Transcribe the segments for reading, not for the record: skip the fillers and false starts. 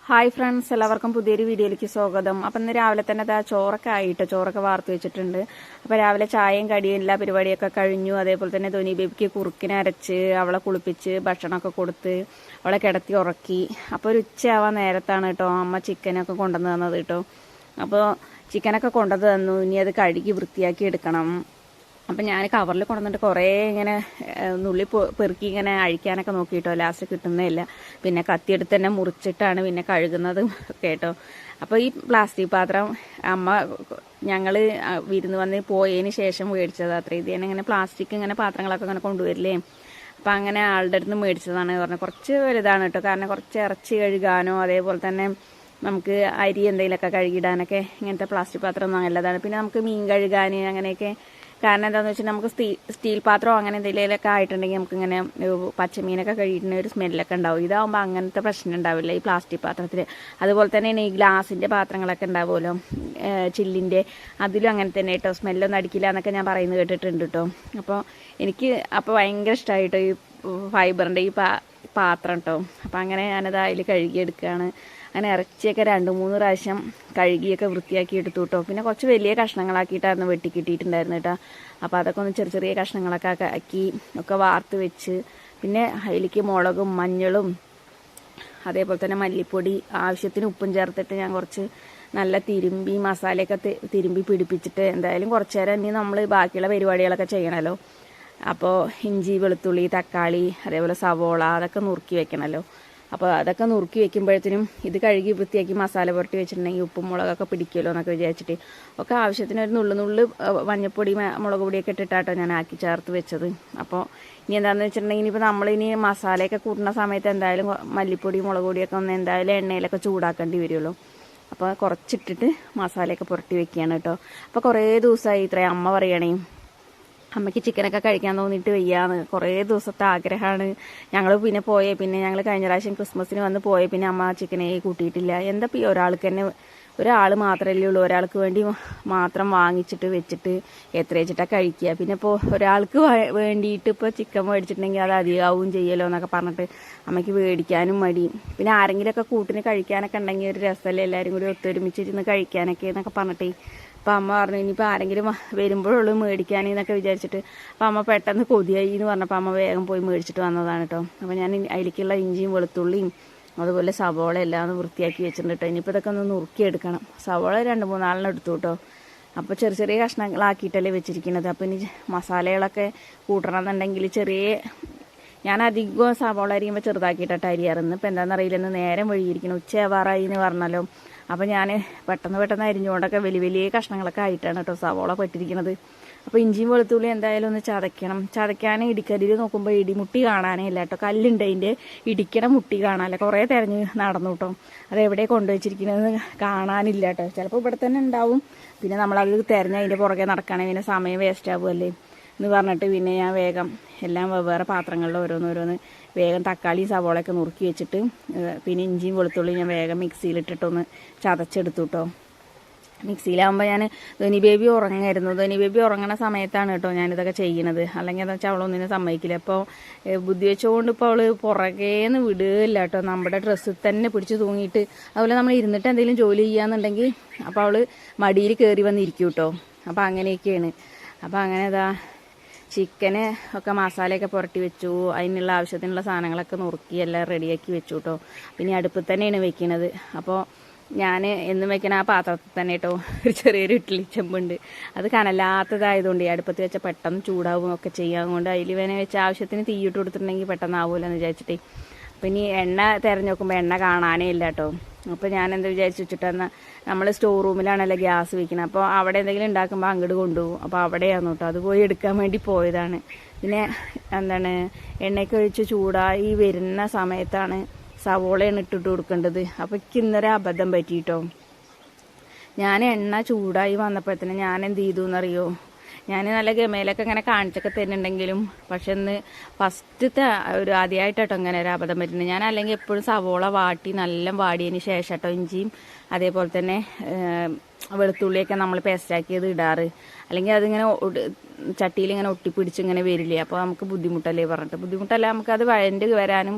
Hi friends, എല്ലാവർക്കും പുതിയൊരു വീഡിയോയിലേക്ക് സ്വാഗതം. അപ്പം ഇന്ന് രാവിലെ തന്നെ ചോറൊക്കെ ആയിട്ട് ചോറൊക്കെ വാർത്ത് വെച്ചിട്ടുണ്ട്. അപ്പോൾ രാവിലെ ചായയും കടിയും എല്ലാ പരിപാടിയൊക്കെ കഴിഞ്ഞു. അതേപോലെ തന്നെ ധോനി ബേബിക്ക് കുറുക്കിനെ അരച്ച് അവളെ കുളിപ്പിച്ച് ഭക്ഷണമൊക്കെ കൊടുത്ത് അവളെ കിടത്തി ഉറക്കി. അപ്പോൾ ഒരു ഉച്ചയാവാൻ നേരത്താണ് കേട്ടോ അമ്മ ചിക്കനൊക്കെ കൊണ്ടുവന്ന് തന്നത് കേട്ടോ. അപ്പോൾ ചിക്കനൊക്കെ കൊണ്ടുവന്ന് തന്നു. ഇനി അത് കഴുകി വൃത്തിയാക്കി എടുക്കണം. അപ്പം ഞാൻ കവറിൽ കൊണ്ടുവന്നിട്ട് കുറേ ഇങ്ങനെ നുള്ളി പെറുക്കി ഇങ്ങനെ അഴിക്കാനൊക്കെ നോക്കിയിട്ടോ, ലാസ്റ്റ് കിട്ടുന്നില്ല. പിന്നെ കത്തിയെടുത്ത് തന്നെ മുറിച്ചിട്ടാണ് പിന്നെ കഴുകുന്നത് കേട്ടോ. അപ്പോൾ ഈ പ്ലാസ്റ്റിക് പാത്രം അമ്മ ഞങ്ങൾ വിരുന്ന് വന്ന് പോയതിന് ശേഷം മേടിച്ചത്. അത്ര ഇത് തന്നെ ഇങ്ങനെ പ്ലാസ്റ്റിക് ഇങ്ങനെ പാത്രങ്ങളൊക്കെ ഇങ്ങനെ കൊണ്ടുവരില്ലേ. അപ്പം അങ്ങനെ ആളുടെ അടുത്ത് മേടിച്ചതാണ് പറഞ്ഞത്. കുറച്ച് വലുതാണ് കേട്ടോ, കാരണം കുറച്ച് ഇറച്ചി കഴുകാനോ അതേപോലെ തന്നെ നമുക്ക് അരി എന്തെങ്കിലുമൊക്കെ കഴുകിയിടാനൊക്കെ ഇങ്ങനത്തെ പ്ലാസ്റ്റിക് പാത്രം നല്ലതാണ്. പിന്നെ നമുക്ക് മീൻ കഴുകാൻ അങ്ങനെയൊക്കെ. കാരണം എന്താണെന്ന് വെച്ചാൽ നമുക്ക് സ്റ്റീൽ പാത്രമോ അങ്ങനെ എന്തെങ്കിലുമൊക്കെ ആയിട്ടുണ്ടെങ്കിൽ നമുക്കിങ്ങനെ പച്ചമീനൊക്കെ കഴുകിയിട്ടുണ്ടെങ്കിൽ ഒരു സ്മെല്ലൊക്കെ ഉണ്ടാവും. ഇതാകുമ്പോൾ അങ്ങനത്തെ പ്രശ്നം ഉണ്ടാവില്ല ഈ പ്ലാസ്റ്റിക് പാത്രത്തിൽ. അതുപോലെ തന്നെ ഈ ഗ്ലാസിൻ്റെ പാത്രങ്ങളൊക്കെ ഉണ്ടാവുമല്ലോ, ചില്ലിൻ്റെ, അതിലും അങ്ങനെ തന്നെ കേട്ടോ, സ്മെല്ലൊന്നും അടിക്കില്ല എന്നൊക്കെ ഞാൻ പറയുന്നത് കേട്ടിട്ടുണ്ട് കേട്ടോ. അപ്പോൾ എനിക്ക് ഭയങ്കര ഇഷ്ടമായിട്ടോ ഈ ഫൈബറിൻ്റെ ഈ പാത്രം കേട്ടോ. അപ്പോൾ അങ്ങനെ ഞാനത് അതിൽ കഴുകിയെടുക്കുകയാണ്. അങ്ങനെ ഇറച്ചിയൊക്കെ 2-3 പ്രാവശ്യം കഴുകിയൊക്കെ വൃത്തിയാക്കി എടുത്തു കേട്ടോ. പിന്നെ കുറച്ച് വലിയ കഷ്ണങ്ങളാക്കിയിട്ടായിരുന്നു വെട്ടിക്കിട്ടിയിട്ടുണ്ടായിരുന്നു കേട്ടോ. അപ്പോൾ അതൊക്കെ ഒന്ന് ചെറിയ ചെറിയ കഷ്ണങ്ങളൊക്കെ ആക്കി ഒക്കെ വാർത്ത് വെച്ച്, പിന്നെ അതിലേക്ക് മുളകും മഞ്ഞളും അതേപോലെ തന്നെ മല്ലിപ്പൊടി ആവശ്യത്തിന് ഉപ്പും ചേർത്തിട്ട് ഞാൻ കുറച്ച് നല്ല തിരുമ്പി മസാലയൊക്കെ തിരുമ്പി പിടിപ്പിച്ചിട്ട് എന്തായാലും കുറച്ച് നേരം ഇനി നമ്മൾ ബാക്കിയുള്ള പരിപാടികളൊക്കെ ചെയ്യണമല്ലോ. അപ്പോൾ ഇഞ്ചി വെളുത്തുള്ളി തക്കാളി അതേപോലെ സവോള അതൊക്കെ നുറുക്കി വെക്കണമല്ലോ. അപ്പോൾ അതൊക്കെ നുറുക്കി വെക്കുമ്പോഴത്തേനും ഇത് കഴുകി വൃത്തിയാക്കി മസാല പുരട്ടി വെച്ചിട്ടുണ്ടെങ്കിൽ ഉപ്പും മുളകൊക്കെ പിടിക്കുമല്ലോ എന്നൊക്കെ വിചാരിച്ചിട്ട് ഒക്കെ ആവശ്യത്തിന് ഒരു നുള്ളു മഞ്ഞപ്പൊടി മുളക് പൊടിയൊക്കെ ഇട്ടിട്ടാട്ടോ ഞാൻ ആക്കി ചേർത്ത് വെച്ചത്. അപ്പോൾ ഇനി എന്താണെന്ന് വെച്ചിട്ടുണ്ടെങ്കിൽ ഇനിയിപ്പോൾ നമ്മളിനി മസാലയൊക്കെ കൂട്ടുന്ന സമയത്ത് എന്തായാലും മല്ലിപ്പൊടി മുളക് പൊടിയൊക്കെ ഒന്ന് എന്തായാലും എണ്ണയിലൊക്കെ ചൂടാക്കേണ്ടി വരുമല്ലോ. അപ്പോൾ കുറച്ചിട്ടിട്ട് മസാലയൊക്കെ പുരട്ടി വെക്കുകയാണ് കേട്ടോ. അപ്പോൾ കുറേ ദിവസമായി ഇത്രയും അമ്മ പറയണേ അമ്മയ്ക്ക് ചിക്കനൊക്കെ കഴിക്കാൻ തോന്നിയിട്ട് വയ്യാന്ന്. കുറേ ദിവസത്തെ ആഗ്രഹമാണ്. ഞങ്ങൾ പിന്നെ ഞങ്ങൾ കഴിഞ്ഞ പ്രാവശ്യം ക്രിസ്മസിന് വന്ന് പിന്നെ അമ്മ ചിക്കനെ കൂട്ടിയിട്ടില്ല. എന്താ ഇപ്പോൾ ഒരാൾക്ക് തന്നെ ഒരാൾ മാത്രമല്ലേ ഉള്ളൂ, ഒരാൾക്ക് വേണ്ടി മാത്രം വാങ്ങിച്ചിട്ട് വെച്ചിട്ട് എത്ര വെച്ചിട്ടാണ് കഴിക്കുക. പിന്നെ ഇപ്പോൾ ഒരാൾക്ക് വേണ്ടിയിട്ട് ഇപ്പോൾ ചിക്കൻ മേടിച്ചിട്ടുണ്ടെങ്കിൽ അത് അധികമാവും ചെയ്യലോ എന്നൊക്കെ പറഞ്ഞിട്ട് അമ്മയ്ക്ക് മേടിക്കാനും മടി. പിന്നെ ആരെങ്കിലുമൊക്കെ കൂട്ടിന് കഴിക്കാനൊക്കെ ഉണ്ടെങ്കിൽ ഒരു രസമല്ലേ എല്ലാവരും കൂടി ഒത്തൊരുമിച്ചിരുന്ന് കഴിക്കാനൊക്കെ എന്നൊക്കെ പറഞ്ഞിട്ട്. അപ്പം അമ്മ പറഞ്ഞു ഇനിയിപ്പോൾ ആരെങ്കിലും വരുമ്പോഴുള്ളൂ മേടിക്കാനെന്നൊക്കെ വിചാരിച്ചിട്ട്. അപ്പം അമ്മ പെട്ടെന്ന് കൊതിയായി എന്ന് പറഞ്ഞപ്പോൾ അമ്മ വേഗം പോയി മേടിച്ചിട്ട് വന്നതാണ് കേട്ടോ. അപ്പോൾ ഞാൻ അതിലേക്കുള്ള ഇഞ്ചിയും വെളുത്തുള്ളിയും അതുപോലെ സവോള എല്ലാം വൃത്തിയാക്കി വെച്ചിട്ടുണ്ട് കേട്ടോ. ഇനിയിപ്പോൾ ഇതൊക്കെ ഒന്ന് നുറുക്കിയെടുക്കണം. സവോള 2-3 എടുത്തു കേട്ടോ. അപ്പോൾ ചെറിയ ചെറിയ കഷ്ണങ്ങളാക്കിയിട്ടല്ലേ വെച്ചിരിക്കുന്നത്. അപ്പോൾ ഇനി മസാലകളൊക്കെ കൂട്ടണമെന്നുണ്ടെങ്കിൽ ഞാൻ അധികം സവോള അരിയുമ്പോൾ ചെറുതാക്കിയിട്ടാണ് അരിയാറുണ്ട്. ഇപ്പോൾ എന്താണെന്നറിയില്ലെന്ന് നേരം വഴിയിരിക്കണം, ഉച്ചയാവാറായി എന്ന് പറഞ്ഞല്ലോ. അപ്പോൾ ഞാൻ പെട്ടെന്ന് അരിഞ്ഞുകൊണ്ടൊക്കെ വലിയ കഷ്ണങ്ങളൊക്കെ ആയിട്ടാണ് കേട്ടോ സവോള പെട്ടിരിക്കുന്നത്. അപ്പോൾ ഇഞ്ചിയും വെളുത്തുള്ളി എന്തായാലും ഒന്ന് ചതയ്ക്കണം. ചതയ്ക്കാൻ ഇടിക്കല്ലിൽ നോക്കുമ്പോൾ ഇടിമുട്ടി കാണാനേ ഇല്ല കേട്ടോ. കല്ലുണ്ട് അതിൻ്റെ ഇടിക്കണ മുട്ടി കാണാനില്ല. കുറേ തിരഞ്ഞ് നടന്നു കേട്ടോ. അതെവിടെ കൊണ്ടുവച്ചിരിക്കുന്നത് കാണാനില്ല കേട്ടോ. ചിലപ്പോൾ ഇവിടെ തന്നെ ഉണ്ടാവും. പിന്നെ നമ്മളത് തിരഞ്ഞ് അതിൻ്റെ പുറകെ നടക്കുകയാണെങ്കിൽ പിന്നെ സമയം വേസ്റ്റ് ആവുമല്ലേ എന്ന് പറഞ്ഞിട്ട് പിന്നെ ഞാൻ വേഗം എല്ലാം വെവ്വേറെ പാത്രങ്ങളിൽ ഓരോന്ന് വേഗം തക്കാളി സവോളയൊക്കെ നുറുക്കി വെച്ചിട്ട് പിന്നെ ഇഞ്ചിയും വെളുത്തുള്ളിയും ഞാൻ വേഗം മിക്സിയിലിട്ടിട്ടൊന്ന് ചതച്ചെടുത്തു കേട്ടോ. മിക്സിയിലാകുമ്പോൾ ഞാൻ ധോനി ബേബി ഉറങ്ങായിരുന്നു. ധോനി ബേബി ഉറങ്ങണ സമയത്താണ് കേട്ടോ ഞാനിതൊക്കെ ചെയ്യണത്. അല്ലെങ്കിൽ എന്താ വെച്ചാൽ അവളൊന്നിനും സമ്മതിക്കില്ല. അപ്പോൾ ബുദ്ധി വെച്ചുകൊണ്ട് ഇപ്പോൾ അവൾ പുറകേന്ന് വിടുകയില്ല കേട്ടോ. നമ്മുടെ ഡ്രസ്സിൽ തന്നെ പിടിച്ച് തൂങ്ങിയിട്ട് അതുപോലെ നമ്മൾ ഇരുന്നിട്ട് എന്തെങ്കിലും ജോലി ചെയ്യാന്നുണ്ടെങ്കിൽ അപ്പോൾ അവൾ മടിയിൽ കയറി വന്നിരിക്കും കേട്ടോ. അപ്പോൾ അങ്ങനെയൊക്കെയാണ്. അപ്പോൾ അങ്ങനെ ചിക്കന് ഒക്കെ മസാലയൊക്കെ പുരട്ടി വെച്ചു. അതിനുള്ള ആവശ്യത്തിനുള്ള സാധനങ്ങളൊക്കെ നുറുക്കി എല്ലാം റെഡിയാക്കി വെച്ചു കേട്ടോ. പിന്നെ അടുപ്പിൽ തന്നെയാണ് വെക്കുന്നത്. അപ്പോൾ ഞാൻ എന്നും വെക്കണ ആ പാത്രത്തിൽ തന്നെ കേട്ടോ ഒരു ചെറിയൊരു ഇഡ്ഡലി ചെമ്പുണ്ട്. അത് കനലാത്തതായതുകൊണ്ട് ഈ അടുപ്പത്ത് വെച്ചാൽ പെട്ടെന്ന് ചൂടാവും ഒക്കെ ചെയ്യാൻ കൊണ്ട് അതിൽ വേണേൽ വെച്ച് ആവശ്യത്തിന് തീയിട്ട് കൊടുത്തിട്ടുണ്ടെങ്കിൽ പെട്ടെന്ന് ആവുമല്ലോ എന്ന് വിചാരിച്ചിട്ട്. അപ്പം ഇനി എണ്ണ തിരഞ്ഞു നോക്കുമ്പോൾ എണ്ണ കാണാനേ ഇല്ല കേട്ടോ. അപ്പോൾ ഞാൻ എന്താ വിചാരിച്ചു വെച്ചിട്ടെന്നാൽ നമ്മൾ സ്റ്റോർ റൂമിലാണല്ലോ ഗ്യാസ് വയ്ക്കുന്നത്. അപ്പോൾ അവിടെ എന്തെങ്കിലും ഉണ്ടാക്കുമ്പോൾ അങ്ങോട്ട് കൊണ്ടുപോകും. അപ്പോൾ അവിടെയായിരുന്നു കേട്ടോ, അത് പോയി എടുക്കാൻ വേണ്ടി പോയതാണ്. പിന്നെ എണ്ണയൊക്കെ ഒഴിച്ച് ചൂടായി വരുന്ന സമയത്താണ് സവോളയാണ് ഇട്ടിട്ട് കൊടുക്കേണ്ടത്. അപ്പോൾ എനിക്ക് ഇന്നൊരു അബദ്ധം പറ്റിയിട്ടോ. ഞാൻ എണ്ണ ചൂടായി വന്നപ്പോഴത്തേന് ഞാൻ എന്ത് ചെയ്തു എന്നറിയോ, ഞാൻ നല്ല ഗമയിലൊക്കെ ഇങ്ങനെ കാണിച്ചൊക്കെ തരുന്നുണ്ടെങ്കിലും പക്ഷെ ഇന്ന് ഫസ്റ്റത്തെ ഒരു ആദ്യമായിട്ടോ ഇങ്ങനെ ഒരു അബദ്ധം പറ്റുന്നത്. ഞാൻ അല്ലെങ്കിൽ എപ്പോഴും സവോള വാട്ടി നല്ല വാടിയതിന് ശേഷം കേട്ടോ ഇഞ്ചിയും അതേപോലെ തന്നെ വെളുത്തുള്ളിയൊക്കെ നമ്മൾ പേസ്റ്റാക്കിയത് ഇടാറ്. അല്ലെങ്കിൽ അതിങ്ങനെ ചട്ടിയിൽ ഇങ്ങനെ ഒട്ടിപ്പിടിച്ച് ഇങ്ങനെ വരില്ലേ. അപ്പോൾ നമുക്ക് ബുദ്ധിമുട്ടല്ലേ പറഞ്ഞിട്ട്. ബുദ്ധിമുട്ടല്ല, നമുക്കത് വഴണ്ട് വരാനും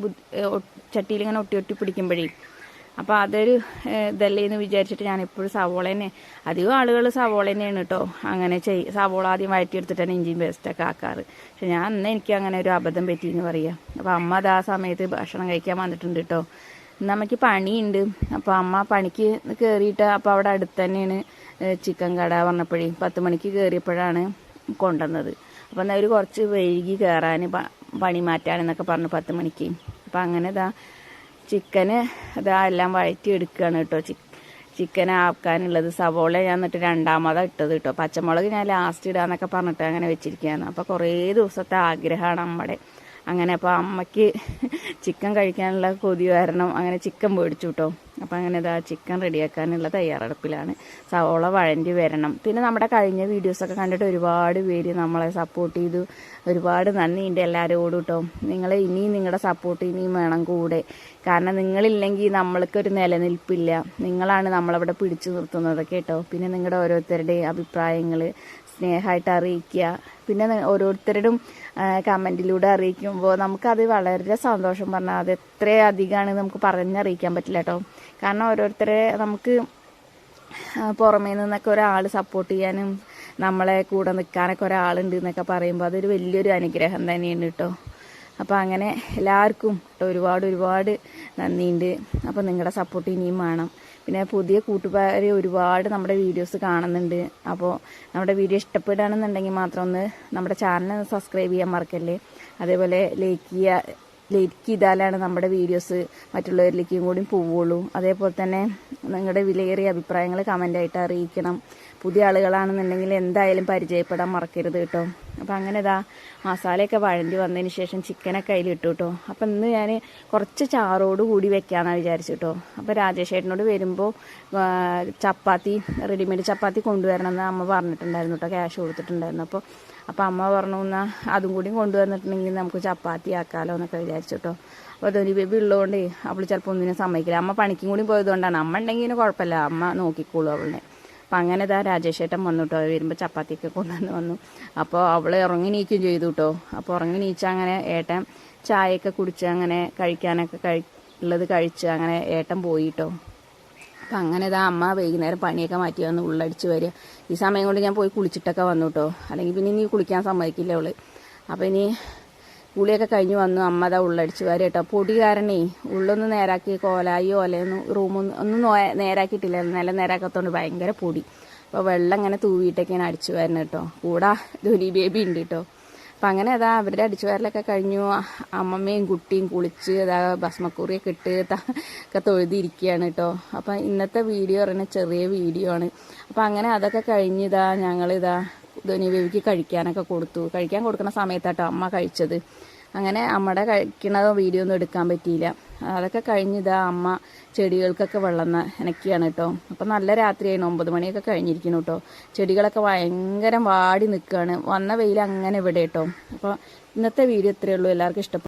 ചട്ടിയിൽ ഇങ്ങനെ ഒട്ടി പിടിക്കുമ്പോഴേ അപ്പോൾ അതൊരു ഇതല്ലേ എന്ന് വിചാരിച്ചിട്ട് ഞാൻ എപ്പോഴും സവോള തന്നെ, അധികം ആളുകൾ സവോള തന്നെയാണ് കേട്ടോ അങ്ങനെ സവോള ആദ്യം വഴറ്റിയെടുത്തിട്ടാണ് ഇഞ്ചിയും പേസ്റ്റൊക്കെ ആക്കാറ്. പക്ഷെ ഞാൻ അന്ന് എനിക്ക് അങ്ങനെ ഒരു അബദ്ധം പറ്റിയെന്ന് പറയാം. അപ്പോൾ അമ്മ അത് ആ സമയത്ത് ഭക്ഷണം കഴിക്കാൻ വന്നിട്ടുണ്ട് കേട്ടോ. ഇന്ന് അമ്മയ്ക്ക് പണിയുണ്ട്. അപ്പോൾ അമ്മ പണിക്ക് കയറിയിട്ട്, അപ്പോൾ അവിടെ അടുത്ത് തന്നെയാണ് ചിക്കൻ കട. പറഞ്ഞപ്പോഴേ 10 മണിക്ക് കയറിയപ്പോഴാണ് കൊണ്ടുവന്നത്. അപ്പോൾ എന്നാൽ ഒരു കുറച്ച് വൈകി കയറാൻ പണി മാറ്റാനെന്നൊക്കെ പറഞ്ഞു 10 മണിക്ക്. അപ്പോൾ അങ്ങനെ ചിക്കന് എല്ലാം വഴറ്റി എടുക്കുകയാണ് കേട്ടോ. ചിക്കൻ ആക്കാനുള്ളത് സവോള ഞാൻ എന്നിട്ട് രണ്ടാമതാണ് ഇട്ടത് കേട്ടോ. പച്ചമുളക് ഞാൻ ലാസ്റ്റ് ഇടാന്നൊക്കെ പറഞ്ഞിട്ട് അങ്ങനെ വെച്ചിരിക്കുകയാണ്. അപ്പോൾ കുറേ ദിവസത്തെ ആഗ്രഹമാണ് നമ്മുടെ. അങ്ങനെ അപ്പോൾ അമ്മയ്ക്ക് ചിക്കൻ കഴിക്കാനുള്ള കൊതി കാരണം അങ്ങനെ ചിക്കൻ മേടിച്ചു കേട്ടോ. അപ്പോൾ അങ്ങനെ ചിക്കൻ റെഡിയാക്കാനുള്ള തയ്യാറെടുപ്പിലാണ്. സവോള വഴണ്ടി വരണം. പിന്നെ നമ്മുടെ കഴിഞ്ഞ വീഡിയോസൊക്കെ കണ്ടിട്ട് ഒരുപാട് പേര് നമ്മളെ സപ്പോർട്ട് ചെയ്തു. ഒരുപാട് നന്ദിയുണ്ട് എല്ലാവരോടും കേട്ടോ. നിങ്ങൾ ഇനിയും നിങ്ങളുടെ സപ്പോർട്ട് ഇനിയും വേണം കൂടെ. കാരണം നിങ്ങളില്ലെങ്കിൽ നമ്മൾക്കൊരു നിലനിൽപ്പില്ല. നിങ്ങളാണ് നമ്മളവിടെ പിടിച്ചു നിർത്തുന്നതൊക്കെ കേട്ടോ. പിന്നെ നിങ്ങളുടെ ഓരോരുത്തരുടെയും അഭിപ്രായങ്ങൾ സ്നേഹമായിട്ട് അറിയിക്കുക. പിന്നെ ഓരോരുത്തരുടെയും കമൻറ്റിലൂടെ അറിയിക്കുമ്പോൾ നമുക്കത് വളരെ സന്തോഷം. പറഞ്ഞാൽ അത് എത്രയധികമാണ് നമുക്ക് പറഞ്ഞറിയിക്കാൻ പറ്റില്ല കേട്ടോ. കാരണം ഓരോരുത്തരെ നമുക്ക് പുറമേ നിന്നൊക്കെ ഒരാൾ സപ്പോർട്ട് ചെയ്യാനും നമ്മളെ കൂടെ നിൽക്കാനൊക്കെ ഒരാളുണ്ട് എന്നൊക്കെ പറയുമ്പോൾ അതൊരു വലിയൊരു അനുഗ്രഹം തന്നെയാണ് കേട്ടോ. അപ്പോൾ അങ്ങനെ എല്ലാവർക്കും ഒരുപാട് നന്ദിയുണ്ട്. അപ്പോൾ നിങ്ങളുടെ സപ്പോർട്ട് ഇനിയും വേണം. പിന്നെ പുതിയ കൂട്ടുകാർ ഒരുപാട് നമ്മുടെ വീഡിയോസ് കാണുന്നുണ്ട്. അപ്പോൾ നമ്മുടെ വീഡിയോ ഇഷ്ടപ്പെടുകയാണെന്നുണ്ടെങ്കിൽ മാത്രം ഒന്ന് നമ്മുടെ ചാനൽ സബ്സ്ക്രൈബ് ചെയ്യാൻ മറക്കല്ലേ. അതേപോലെ ലൈക്ക് ചെയ്താലാണ് നമ്മുടെ വീഡിയോസ് മറ്റുള്ളവരിലേക്കും കൂടി പോവുള്ളൂ. അതേപോലെ തന്നെ നിങ്ങളുടെ വിലയേറിയ അഭിപ്രായങ്ങൾ കമൻ്റായിട്ട് അറിയിക്കണം. പുതിയ ആളുകളാണെന്നുണ്ടെങ്കിൽ എന്തായാലും പരിചയപ്പെടാൻ മറക്കരുത് കേട്ടോ. അപ്പം അങ്ങനെ മസാലയൊക്കെ വഴണ്ടി വന്നതിന് ശേഷം ചിക്കനൊക്കെ അതിലിട്ടു കേട്ടോ. അപ്പം ഇന്ന് ഞാൻ കുറച്ച് ചാറോട് കൂടി വെക്കാമെന്നാണ് വിചാരിച്ചു കേട്ടോ. അപ്പോൾ രാജേഷ് ഏട്ടനോട് വരുമ്പോൾ ചപ്പാത്തി, റെഡിമെയ്ഡ് ചപ്പാത്തി കൊണ്ടുവരണമെന്ന് അമ്മ പറഞ്ഞിട്ടുണ്ടായിരുന്നു കേട്ടോ. ക്യാഷ് കൊടുത്തിട്ടുണ്ടായിരുന്നു. അപ്പോൾ അമ്മ പറഞ്ഞു എന്നാൽ അതും കൂടി കൊണ്ടുവന്നിട്ടുണ്ടെങ്കിൽ നമുക്ക് ചപ്പാത്തി ആക്കാമല്ലോ എന്നൊക്കെ വിചാരിച്ചു കേട്ടോ. അപ്പോൾ ധോനി ബേബി ഉള്ളതുകൊണ്ട് അവൾ ചിലപ്പോൾ ഒന്നിനും സമ്മതിക്കില്ല. അമ്മ പണിക്കും കൂടി പോയതുകൊണ്ടാണ്. അമ്മ ഉണ്ടെങ്കിൽ കുഴപ്പമില്ല, അമ്മ നോക്കിക്കോളൂ അവളുടെ. അപ്പം അങ്ങനെ രാജേഷ് ഏട്ടൻ വന്നു കേട്ടോ. വരുമ്പോൾ ചപ്പാത്തിയൊക്കെ കൊണ്ടുവന്ന് വന്നു. അപ്പോൾ അവൾ ഇറങ്ങി നീക്കുകയും ചെയ്തു കേട്ടോ. അപ്പോൾ ഇറങ്ങി നീച്ച അങ്ങനെ ഏട്ടൻ ചായയൊക്കെ കുടിച്ച് അങ്ങനെ കഴിക്കാനൊക്കെ ഉള്ളത് കഴിച്ച് അങ്ങനെ ഏട്ടൻ പോയി കേട്ടോ. അപ്പം അങ്ങനെ അമ്മ വൈകുന്നേരം പണിയൊക്കെ മാറ്റി വന്ന് ഉള്ളടിച്ച് വരിക. ഈ സമയം കൊണ്ട് ഞാൻ പോയി കുളിച്ചിട്ടൊക്കെ വന്നു കേട്ടോ. അല്ലെങ്കിൽ പിന്നെ ഇനി കുളിക്കാൻ സമ്മതിക്കില്ല അവള്. അപ്പം ഇനി കുളിയൊക്കെ കഴിഞ്ഞ് വന്നു. അമ്മ ഉള്ളടിച്ച് വരിക കേട്ടോ. പൊടി കാരണേ ഉള്ളൊന്നും നേരാക്കി കോലായോ അല്ലെയൊന്നും ഒന്നും നേരാക്കിയിട്ടില്ല. നില നേരാക്കാത്തതുകൊണ്ട് ഭയങ്കര പൊടി. അപ്പോൾ വെള്ളം ഇങ്ങനെ തൂവിയിട്ടൊക്കെയാണ് അടിച്ചു വരുന്നത് കേട്ടോ. കൂടെ ധോനി ബേബി ഉണ്ട് കേട്ടോ. അപ്പം അങ്ങനെ അവരുടെ അടിച്ചു വരലൊക്കെ കഴിഞ്ഞു. അമ്മമ്മയും കുട്ടിയും കുളിച്ച് ഭസ്മക്കുറിയൊക്കെ ഇട്ട് ഒക്കെ തൊഴുതിരിക്കുകയാണ് കേട്ടോ. അപ്പം ഇന്നത്തെ വീഡിയോ പറയുന്നത് ചെറിയ വീഡിയോ ആണ്. അപ്പം അങ്ങനെ അതൊക്കെ കഴിഞ്ഞ് ധോനി ബേബിക്ക് കഴിക്കാനൊക്കെ കൊടുത്തു. കഴിക്കാൻ കൊടുക്കുന്ന സമയത്താട്ടോ അമ്മ കഴിച്ചത്. അങ്ങനെ അമ്മയുടെ കഴിക്കണ വീഡിയോ ഒന്നും എടുക്കാൻ പറ്റിയില്ല. അതൊക്കെ കഴിഞ്ഞ് അമ്മ ചെടികൾക്കൊക്കെ വെള്ളം നനയ്ക്കുകയാണ് കേട്ടോ. അപ്പം നല്ല രാത്രിയായിരുന്നു. 9 മണിയൊക്കെ കഴിഞ്ഞിരിക്കുന്നു കേട്ടോ. ചെടികളൊക്കെ ഭയങ്കര വാടി നിൽക്കുകയാണ്. വന്ന വെയിൽ അങ്ങനെ ഇവിടെ കേട്ടോ. അപ്പോൾ ഇന്നത്തെ വീഡിയോ ഇത്രയേ ഉള്ളൂ. എല്ലാവർക്കും ഇഷ്ടപ്പെട്ടു.